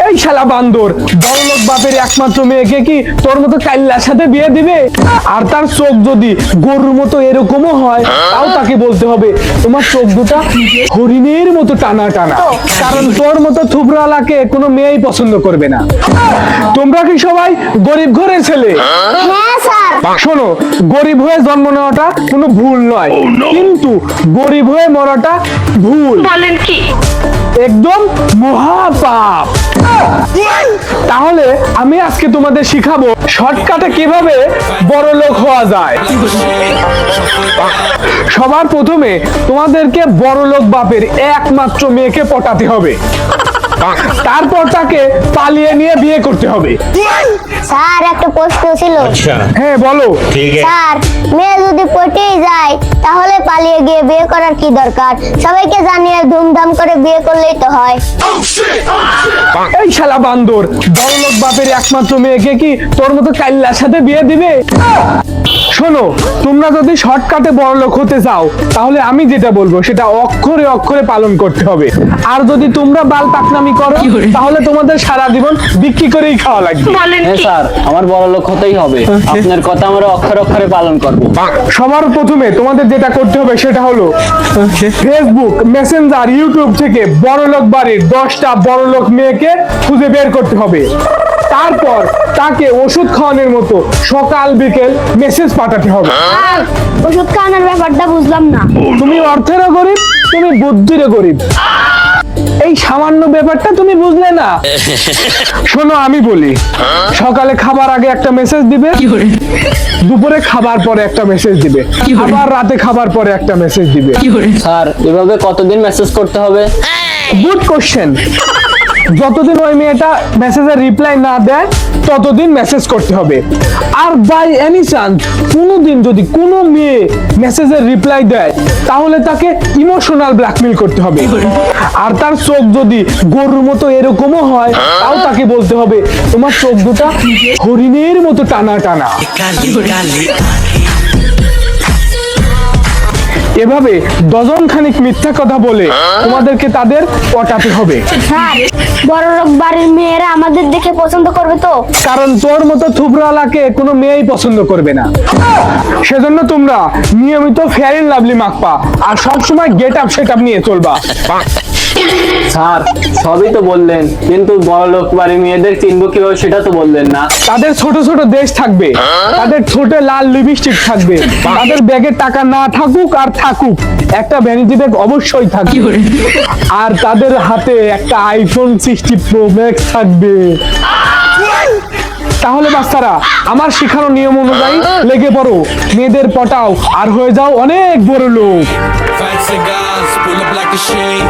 এই শালা বান্দর, বড়লোক বাপের একমাত্র মেয়েকে কি তোর মতো কাইল্লার সাথে বিয়ে দিবে? আর তার চোখ যদি গরুর মতো এরকমও হয়, তাও তাকে বলতে হবে তোমার চোখ দুটা হরিণের মতো টানা টানা, কারণ তোর মতো থুবড়ালাকে কোনো মেয়েই পছন্দ করবে না। তোমরা কি সবাই গরিব ঘরের ছেলে? হ্যাঁ স্যার। শোনো, গরিব হয়ে জন্ম নেওয়াটা কোনো ভুল নয়, কিন্তু গরিব হয়ে মরাটা ভুল। বলেন কি? একদম মহাপাপ। তাহলে আমি আজকে তোমাদের শিখাবো শর্টকাটে কিভাবে বড় লোক হওয়া যায়। সবার প্রথমে তোমাদেরকে বড় লোক বাপের একমাত্র মেয়েকে পটাতে হবে, তারপর তাকে পালিয়ে নিয়ে বিয়ে করতে হবে। স্যার একটা প্রশ্ন ছিল। হ্যাঁ বলো। স্যার, মেয়ে যদি পটেই যায় তাহলে পালিয়ে গিয়ে বিয়ে করার কি দরকার? সবাইকে জানিয়ে ধুমধাম করে বিয়ে করলেই তো হয়। এই শালা বান্দর, বড়লোক বাপের একমাত্র মেয়েকে কি তোর মতো কাইল্লার সাথে বিয়ে দিবে? শোনো, তোমরা যদি শর্টকাটে বড়লোক হতে চাও, তাহলে আমি যেটা বলবো সেটা অক্ষরে অক্ষরে পালন করতে হবে। আর যদি তোমরা বাল পাকনামি করো, তাহলে তোমাদের সারা জীবন বিক্রি করেই খাওয়া লাগবে। হ্যাঁ স্যার, আমার বড় লোক হতেই হবে। আপনার কথা আমরা অক্ষরে অক্ষরে পালন করব। সবার প্রথমে তোমাদের যেটা করতে হবে সেটা হলো ফেসবুক, মেসেঞ্জার, ইউটিউব থেকে বড়লোক বাড়ির 10টা বড়লোক মেয়েকে খুঁজে বের করতে হবে। তারপর তাকে ওষুধ খাওয়ানোর মতো সকাল বিকেল মেসেজ পাঠাতে হবে। ওষুধ খাওয়ানোর ব্যাপারটা বুঝলাম না। তুমি অর্থেরও গরিব, তুমি বুদ্ধিরও গরিব, এই সামান্য ব্যাপারটা তুমি বুঝলে না। শোনো আমি বলি, সকালে খাবার আগে একটা মেসেজ দিবে, দুপুরে খাবার পরে একটা মেসেজ দিবে, আবার রাতে খাবার পরে একটা মেসেজ দিবে। স্যার, এভাবে কতদিন মেসেজ করতে হবে? Good question. যতদিন ওই মেয়েটা মেসেজের রিপ্লাই না দেয় ততদিন মেসেজ করতে হবে। আর বাই এনি চান্স কোনোদিন যদি কোনো মেয়ে মেসেজের রিপ্লাই দেয়, তাহলে তাকে ইমোশনাল ব্ল্যাকমেল করতে হবে। আর তার চোখ যদি গরুর মতো এরকমও হয়, তাও তাকে বলতে হবে তোমার চোখ দুটা হরিণের মতো টানা টানা। এভাবে ডজন খানিক মিথ্যা কথা বলে তোমাদেরকে তাদের পটাতে হবে। স্যার, বড় লোক বাড়ির মেয়েরা আমাদের দেখে পছন্দ করবে তো? কারণ তোর মতো থুবড়ালাকে কোনো মেয়েই পছন্দ করবে না। সেজন্য তোমরা নিয়মিত ফেয়ার এন্ড লাভলি মাখবা, আর সবসময় গেট আপ সেট আপ নিয়ে চলবা। স্যার, সবই তো বললেন, কিন্তু বড় লোক বাড়ির মেয়েদের চিনবো কিভাবে সেটা তো বললেন না। তাদের ছোট ছোট দেশ থাকবে, তাদের ঠোঁটে লাল লিপস্টিক থাকবে, তাদের ব্যাগে টাকা না থাকুক আর থাকুক, একটা ভ্যানিটি ব্যাগ অবশ্যই থাকবে, আর তাদের হাতে একটা আইফোন 60 প্রো ম্যাক্স থাকবে। তাহলে বাচ্চারা, আমার শেখানো নিয়ম অনুযায়ী লেগে পড়ো, মেয়েদের পটাও, আর হয়ে যাও অনেক বড় লোক। Fight cigars, pull up like a shade.